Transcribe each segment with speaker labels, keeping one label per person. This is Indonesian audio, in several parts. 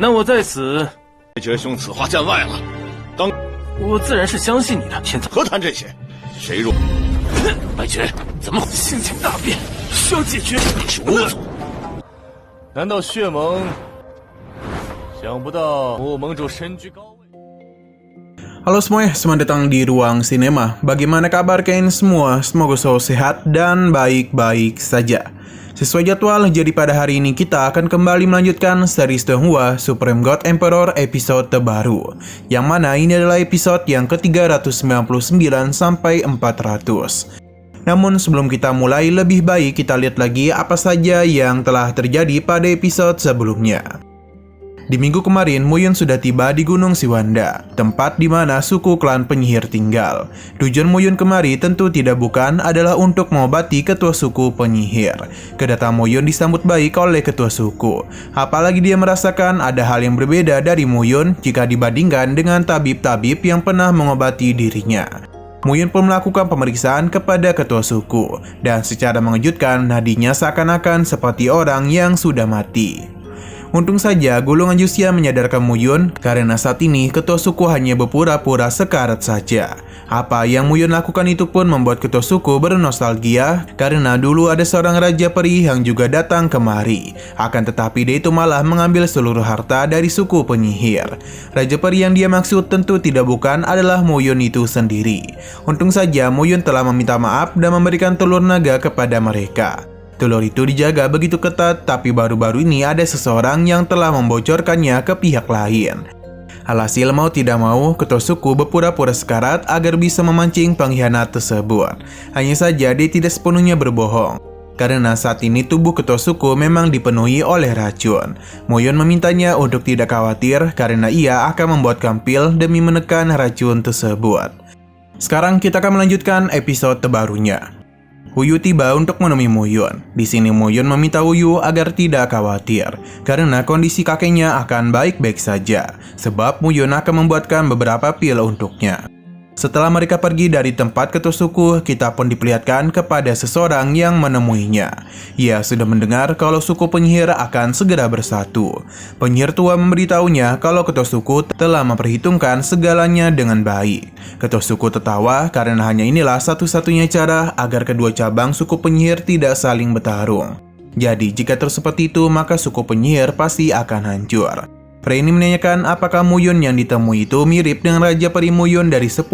Speaker 1: 那我在此，
Speaker 2: 哲兄此话站外了。
Speaker 1: 我自然是相信你的。现在
Speaker 2: 何谈这些？谁若
Speaker 1: 白绝怎么性情大变，需要解决？
Speaker 2: 你是巫族？
Speaker 3: 难道血盟？想不到我盟主身居高位。
Speaker 4: Halo semuanya, selamat datang di Ruang Sinema. Bagaimana kabar kalian semua? Semoga selalu sehat dan baik-baik saja. Sesuai jadwal, jadi pada hari ini kita akan kembali melanjutkan series Donghua Supreme God Emperor episode terbaru, yang mana ini adalah episode yang ke-399 sampai 400. Namun sebelum kita mulai, lebih baik kita lihat lagi apa saja yang telah terjadi pada episode sebelumnya. Di minggu kemarin, Muyun sudah tiba di Gunung Siwanda, tempat di mana suku klan penyihir tinggal. Tujuan Muyun kemari tentu tidak bukan adalah untuk mengobati ketua suku penyihir. Kedatangan Muyun disambut baik oleh ketua suku. Apalagi dia merasakan ada hal yang berbeda dari Muyun jika dibandingkan dengan tabib-tabib yang pernah mengobati dirinya. Muyun pun melakukan pemeriksaan kepada ketua suku, dan secara mengejutkan nadinya seakan-akan seperti orang yang sudah mati. Untung saja golongan Yuxia menyadarkan Muyun karena saat ini ketua suku hanya berpura-pura sekarat saja. Apa yang Muyun lakukan itu pun membuat ketua suku bernostalgia karena dulu ada seorang raja peri yang juga datang kemari. Akan tetapi dia itu malah mengambil seluruh harta dari suku penyihir. Raja peri yang dia maksud tentu tidak bukan adalah Muyun itu sendiri. Untung saja Muyun telah meminta maaf dan memberikan telur naga kepada mereka. Telur itu dijaga begitu ketat, tapi baru-baru ini ada seseorang yang telah membocorkannya ke pihak lain. Alhasil mau tidak mau, ketua suku berpura-pura sekarat agar bisa memancing pengkhianat tersebut. Hanya saja dia tidak sepenuhnya berbohong, karena saat ini tubuh ketua suku memang dipenuhi oleh racun. Muyun memintanya untuk tidak khawatir karena ia akan membuatkan pil demi menekan racun tersebut. Sekarang kita akan melanjutkan episode terbarunya. Wuyu tiba untuk menemui Muyun. Di sini Muyun meminta Wuyu agar tidak khawatir karena kondisi kakeknya akan baik-baik saja, sebab Muyun akan membuatkan beberapa pil untuknya. Setelah mereka pergi dari tempat ketua suku, kita pun diperlihatkan kepada seseorang yang menemuinya. Ia sudah mendengar kalau suku penyihir akan segera bersatu. Penyihir tua memberitahunya kalau ketua suku telah memperhitungkan segalanya dengan baik. Ketua suku tertawa karena hanya inilah satu-satunya cara agar kedua cabang suku penyihir tidak saling bertarung. Jadi jika terus seperti itu, maka suku penyihir pasti akan hancur. Pria ini menanyakan apakah Muyun yang ditemui itu mirip dengan Raja Peri Muyun dari 10.000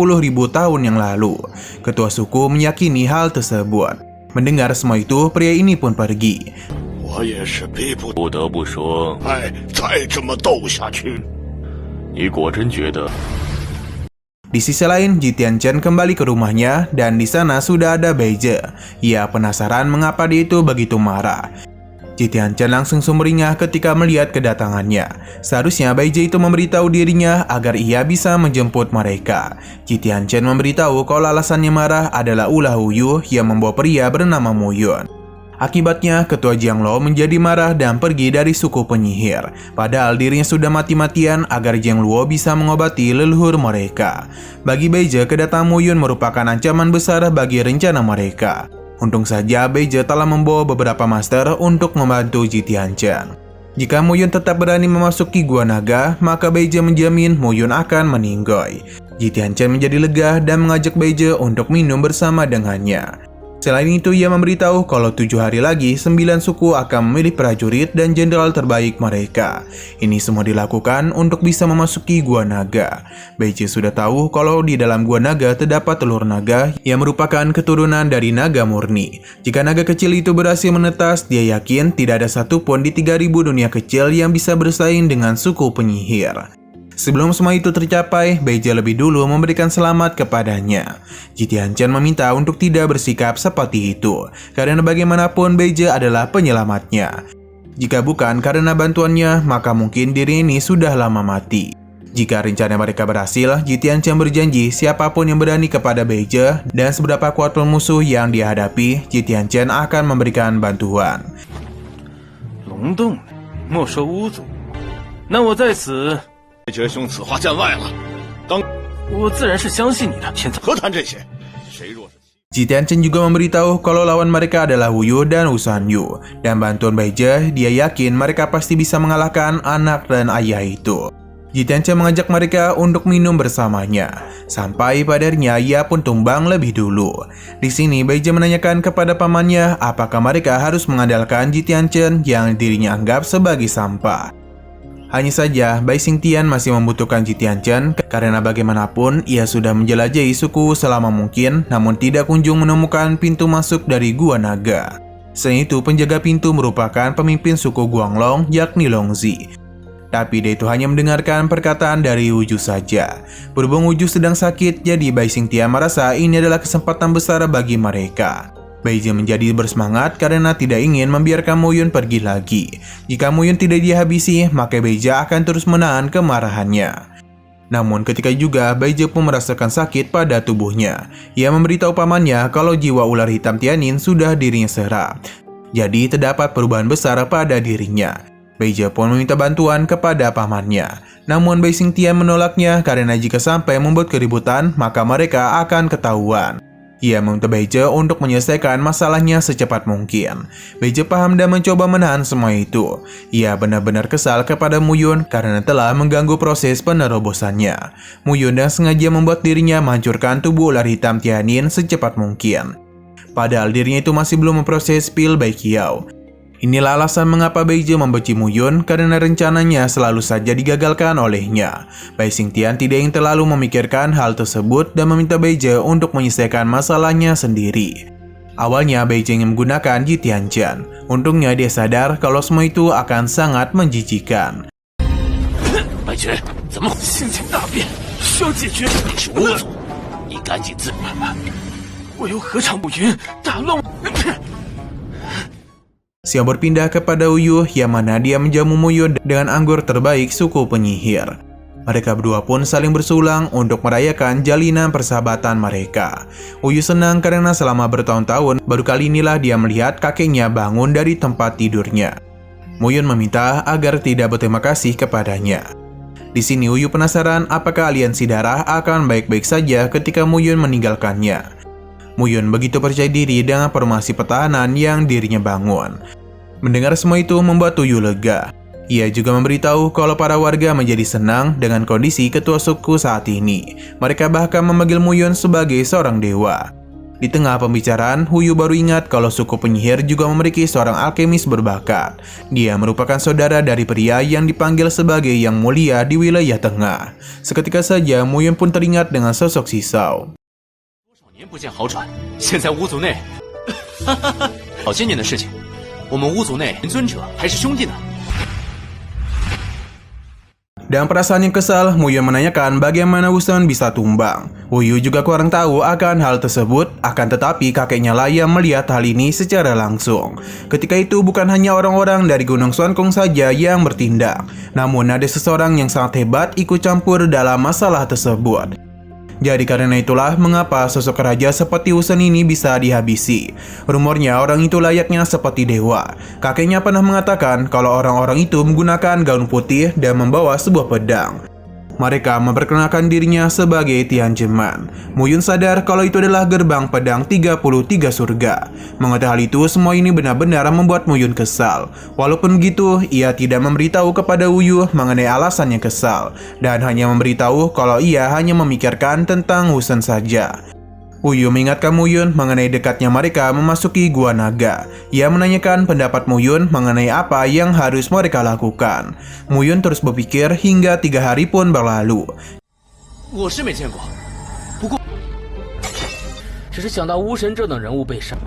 Speaker 4: tahun yang lalu. Ketua suku meyakini hal tersebut. Mendengar semua itu, pria ini pun pergi. Di sisi lain, Ji Tianchen kembali ke rumahnya dan di sana sudah ada Beije. Ia penasaran mengapa dia itu begitu marah. Ji Tianchen langsung sumringah ketika melihat kedatangannya. Seharusnya Beije itu memberitahu dirinya agar ia bisa menjemput mereka. Ji Tianchen memberitahu kalau alasannya marah adalah ulah Wuyu yang membawa pria bernama Muyun. Akibatnya, ketua Jianglo menjadi marah dan pergi dari suku penyihir. Padahal dirinya sudah mati-matian agar Jiangluo bisa mengobati leluhur mereka. Bagi Beije, kedatangan Muyun merupakan ancaman besar bagi rencana mereka. Untung saja Beije telah membawa beberapa master untuk membantu Ji Tianchen. Jika Muyun tetap berani memasuki Gua Naga, maka Beije menjamin Muyun akan meninggoy. Ji Tianchen menjadi lega dan mengajak Beije untuk minum bersama dengannya. Selain itu, ia memberitahu kalau 7 hari lagi 9 suku akan memilih prajurit dan jenderal terbaik mereka. Ini semua dilakukan untuk bisa memasuki Gua Naga. Beije sudah tahu kalau di dalam Gua Naga terdapat telur naga yang merupakan keturunan dari naga murni. Jika naga kecil itu berhasil menetas, dia yakin tidak ada satupun di 3.000 dunia kecil yang bisa bersaing dengan suku penyihir. Sebelum semua itu tercapai, Beije lebih dulu memberikan selamat kepadanya. Ji Tianchen meminta untuk tidak bersikap seperti itu, karena bagaimanapun Beije adalah penyelamatnya. Jika bukan karena bantuannya, maka mungkin diri ini sudah lama mati. Jika rencana mereka berhasil, Ji Tianchen berjanji siapapun yang berani kepada Beije dan seberapa kuat pun musuh yang dihadapi, Ji Tianchen akan memberikan bantuan.
Speaker 1: 龙洞，没收巫族，那我在此。
Speaker 2: 哲兄此话站外了。
Speaker 1: 我自然是相信你的。现在
Speaker 2: 何谈这些？谁若是
Speaker 4: Ji Tianchen juga memberitahu kalau lawan mereka adalah Wu Yu dan Wu Sanyu. Dan bantuan Baizhi, dia yakin mereka pasti bisa mengalahkan anak dan ayah itu. Ji Tianchen mengajak mereka untuk minum bersamanya. Sampai pada akhirnya ia pun tumbang lebih dulu. Di sini Baizhi menanyakan kepada pamannya apakah mereka harus mengandalkan Ji Tianchen yang dirinya anggap sebagai sampah. Hanya saja Bai Xingtian masih membutuhkan Ji Tianchen karena bagaimanapun ia sudah menjelajahi suku selama mungkin namun tidak kunjung menemukan pintu masuk dari Gua Naga. Selain itu penjaga pintu merupakan pemimpin suku Guanglong yakni Longzi. Tapi dia itu hanya mendengarkan perkataan dari Wu Ju saja. Berhubung Wu Ju sedang sakit, jadi Bai Xingtian merasa ini adalah kesempatan besar bagi mereka. Baizhi menjadi bersemangat karena tidak ingin membiarkan Mo Yun pergi lagi. Jika Mo Yun tidak dihabisi, maka Baizhi akan terus menahan kemarahannya. Namun ketika juga Baizhi pun merasakan sakit pada tubuhnya. Ia memberitahu pamannya kalau jiwa ular hitam Tianyin sudah dirinya serap. Jadi terdapat perubahan besar pada dirinya. Baizhi pun meminta bantuan kepada pamannya. Namun Bai Xingtian menolaknya karena jika sampai membuat keributan, maka mereka akan ketahuan. Ia meminta Baizhi untuk menyelesaikan masalahnya secepat mungkin. Baizhi paham dan mencoba menahan semua itu. Ia benar-benar kesal kepada Mu Yun karena telah mengganggu proses penerobosannya. Mu Yun dan sengaja membuat dirinya menghancurkan tubuh ular hitam Tianyin secepat mungkin. Padahal dirinya itu masih belum memproses pil Bai Qiao. Inilah alasan mengapa Baizhi membenci Mu Yun karena rencananya selalu saja digagalkan olehnya. Bai Xingtian tidak ingin terlalu memikirkan hal tersebut dan meminta Baizhi untuk menyelesaikan masalahnya sendiri. Awalnya Baizhi ingin menggunakan Ji Tianchen. Untungnya dia sadar kalau semua itu akan sangat menjijikan.
Speaker 2: Baizhi, 怎么性情大变，需要解决？你是巫族，你赶紧自……我又何尝不云打乱？
Speaker 4: Xiao berpindah kepada Wu Yu yang mana dia menjamu Mu Yun dengan anggur terbaik suku penyihir. Mereka berdua pun saling bersulang untuk merayakan jalinan persahabatan mereka. Wu Yu senang karena selama bertahun-tahun baru kali inilah dia melihat kakeknya bangun dari tempat tidurnya. Mu Yun meminta agar tidak berterima kasih kepadanya. Di sini Wu Yu penasaran apakah aliansi darah akan baik-baik saja ketika Mu Yun meninggalkannya. Mu Yun begitu percaya diri dengan formasi pertahanan yang dirinya bangun. Mendengar semua itu membuat Wu Yu lega. Ia juga memberitahu kalau para warga menjadi senang dengan kondisi ketua suku saat ini. Mereka bahkan memanggil Mu Yun sebagai seorang dewa. Di tengah pembicaraan, Wu Yu baru ingat kalau suku penyihir juga memiliki seorang alkemis berbakat. Dia merupakan saudara dari pria yang dipanggil sebagai Yang Mulia di wilayah tengah. Seketika saja Mu Yun pun teringat dengan sosok Si Shao.
Speaker 3: 年不见好转，现在巫族内，好些年的事情，我们巫族内尊者还是兄弟呢。
Speaker 4: Dan perasaan yang kesal, Mu Yun menanyakan bagaimana Wu San bisa tumbang. Wu Yu juga kurang tahu akan hal tersebut, akan tetapi kakeknya lah yang melihat hal ini secara langsung. Ketika itu bukan hanya orang-orang dari Gunung Xuankong saja yang bertindak, namun ada seseorang yang sangat hebat ikut campur dalam masalah tersebut. Jadi karena itulah mengapa sosok raja seperti Wu San ini bisa dihabisi. Rumornya orang itu layaknya seperti dewa. Kakeknya pernah mengatakan kalau orang-orang itu menggunakan gaun putih dan membawa sebuah pedang. Mereka memperkenalkan dirinya sebagai Tianjin-man. Mu Yun sadar kalau itu adalah gerbang pedang 33 surga. Mengetahui hal itu, semua ini benar-benar membuat Mu Yun kesal. Walaupun begitu, ia tidak memberitahu kepada Wu Yu mengenai alasannya kesal, dan hanya memberitahu kalau ia hanya memikirkan tentang Wu San saja. Wu Yu mengingatkan Mu Yun mengenai dekatnya mereka memasuki Gua Naga. Ia menanyakan pendapat Mu Yun mengenai apa yang harus mereka lakukan. Mu Yun terus berpikir hingga 3 hari pun berlalu.
Speaker 3: 我是没见过，不过只是想到巫神这等人物被杀。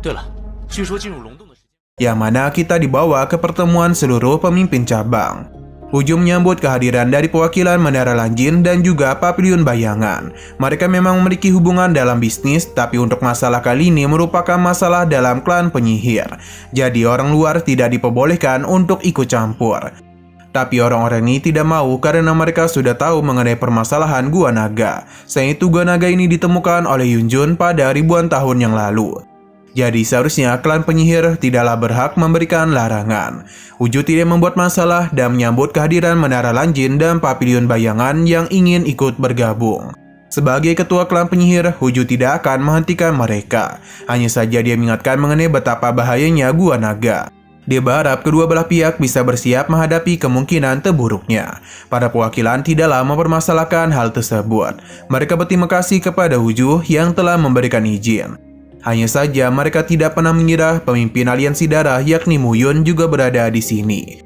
Speaker 3: 对了，据说进入龙洞的时间，
Speaker 4: yang mana kita dibawa ke pertemuan seluruh pemimpin cabang. Wu Ju menyambut kehadiran dari perwakilan Menara Lanjin dan juga Pavilion Bayangan. Mereka memang memiliki hubungan dalam bisnis, tapi untuk masalah kali ini merupakan masalah dalam klan penyihir. Jadi orang luar tidak diperbolehkan untuk ikut campur. Tapi orang-orang ini tidak mau karena mereka sudah tahu mengenai permasalahan Gua Naga. Selain itu Gua Naga ini ditemukan oleh Yun Jun pada ribuan tahun yang lalu. Jadi seharusnya klan penyihir tidaklah berhak memberikan larangan. Wu Ju tidak membuat masalah dan menyambut kehadiran Menara Lanjin dan Pavilion Bayangan yang ingin ikut bergabung. Sebagai ketua klan penyihir, Huju tidak akan menghentikan mereka. Hanya saja dia mengingatkan mengenai betapa bahayanya Gua Naga. Dia berharap kedua belah pihak bisa bersiap menghadapi kemungkinan terburuknya. Para perwakilan tidaklah mempermasalahkan hal tersebut. Mereka berterima kasih kepada Huju yang telah memberikan izin. Hanya saja mereka tidak pernah mengira pemimpin aliansi darah yakni Muyun juga berada di sini.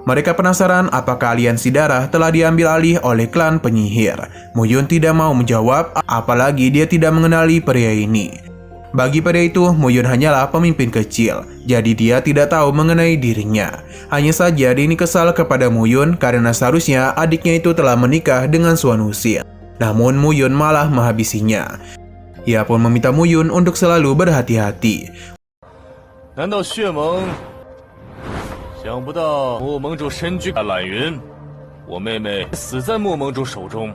Speaker 4: Mereka penasaran apakah aliansi darah telah diambil alih oleh klan penyihir. Muyun tidak mau menjawab, apalagi dia tidak mengenali pria ini. Bagi pria itu, Muyun hanyalah pemimpin kecil, jadi dia tidak tahu mengenai dirinya. Hanya saja dia ini kesal kepada Muyun karena seharusnya adiknya itu telah menikah dengan Suan Wuxin. Namun Muyun malah menghabisinya. Ia pun meminta Muyun untuk selalu berhati-hati.
Speaker 2: 难道血盟想不到莫盟主身居揽云，我妹妹死在莫盟主手中。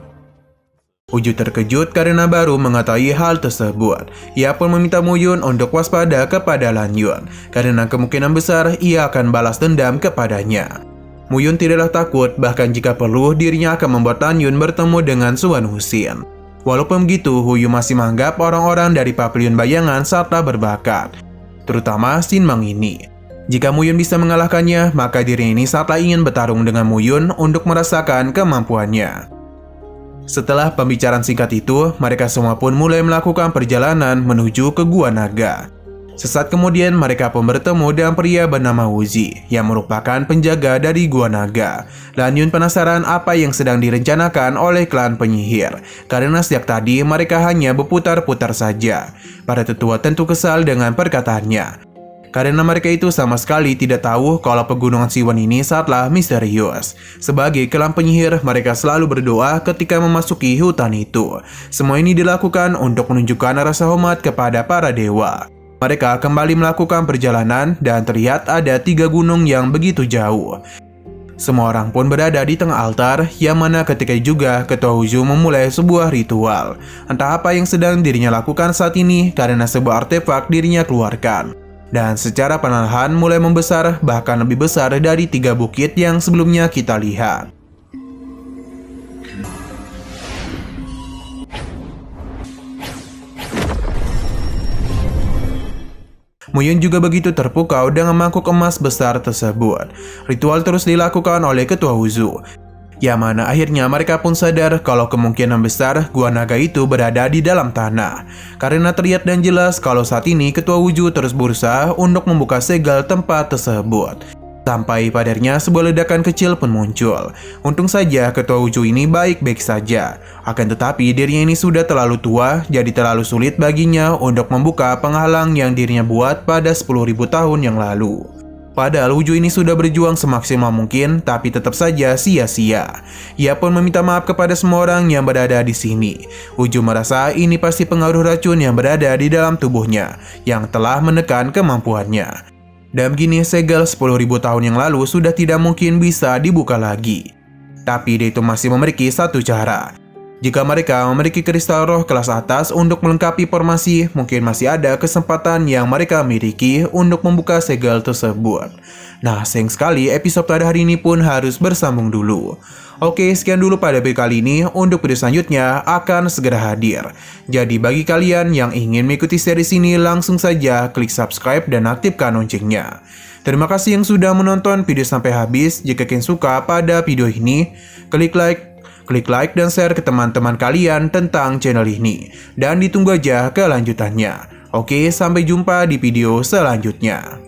Speaker 4: Huju terkejut karena baru mengetahui hal tersebut. Ia pun meminta Muyun untuk waspada kepada Lan Yun, karena kemungkinan besar ia akan balas dendam kepadanya. Muyun tidaklah takut, bahkan jika perlu dirinya akan membuat Lan Yun bertemu dengan Suan Wuxin. Walaupun begitu, Huju masih menganggap orang-orang dari Pavilion Bayangan sangatlah berbakat, terutama Shin Mang ini. Jika Muyun bisa mengalahkannya, maka diri ini sangatlah ingin bertarung dengan Muyun untuk merasakan kemampuannya. Setelah pembicaraan singkat itu, mereka semua pun mulai melakukan perjalanan menuju ke Gua Naga. Sesaat kemudian, mereka pun bertemu dengan pria bernama Wuzi, yang merupakan penjaga dari Gua Naga. Lan Yun penasaran apa yang sedang direncanakan oleh klan penyihir, karena sejak tadi mereka hanya berputar-putar saja. Para tetua tentu kesal dengan perkataannya, karena mereka itu sama sekali tidak tahu kalau pegunungan Siwan ini sangatlah misterius. Sebagai klan penyihir, mereka selalu berdoa ketika memasuki hutan itu. Semua ini dilakukan untuk menunjukkan rasa hormat kepada para dewa. Mereka kembali melakukan perjalanan dan terlihat ada 3 gunung yang begitu jauh. Semua orang pun berada di tengah altar, yang mana ketika juga Ketua Huju memulai sebuah ritual. Entah apa yang sedang dirinya lakukan saat ini karena sebuah artefak dirinya keluarkan. Dan secara perlahan mulai membesar, bahkan lebih besar dari 3 bukit yang sebelumnya kita lihat. Muyun juga begitu terpukau dengan mangkuk emas besar tersebut. Ritual terus dilakukan oleh Ketua Huju, yang mana akhirnya mereka pun sadar kalau kemungkinan besar Gua Naga itu berada di dalam tanah. Karena terlihat dan jelas kalau saat ini Ketua Huju terus berusaha untuk membuka segel tempat tersebut. Sampai padarnya sebuah ledakan kecil pun muncul. Untung saja Ketua Huju ini baik-baik saja. Akan tetapi dirinya ini sudah terlalu tua, jadi terlalu sulit baginya untuk membuka penghalang yang dirinya buat pada 10.000 tahun yang lalu. Padahal Huju ini sudah berjuang semaksimal mungkin, tapi tetap saja sia-sia. Ia pun meminta maaf kepada semua orang yang berada di sini. Huju merasa ini pasti pengaruh racun yang berada di dalam tubuhnya, yang telah menekan kemampuannya. Dan begini, segel 10.000 tahun yang lalu sudah tidak mungkin bisa dibuka lagi. Tapi dia itu masih memiliki satu cara. Jika mereka memiliki kristal roh kelas atas untuk melengkapi formasi, mungkin masih ada kesempatan yang mereka miliki untuk membuka segel tersebut. Nah, sayang sekali episode pada hari ini pun harus bersambung dulu. Oke, sekian dulu pada video kali ini. Untuk video selanjutnya akan segera hadir. Jadi bagi kalian yang ingin mengikuti series ini, langsung saja klik subscribe dan aktifkan loncengnya. Terima kasih yang sudah menonton video sampai habis. Jika kalian suka pada video ini, klik like dan share ke teman-teman kalian tentang channel ini. Dan ditunggu aja kelanjutannya. Oke, sampai jumpa di video selanjutnya.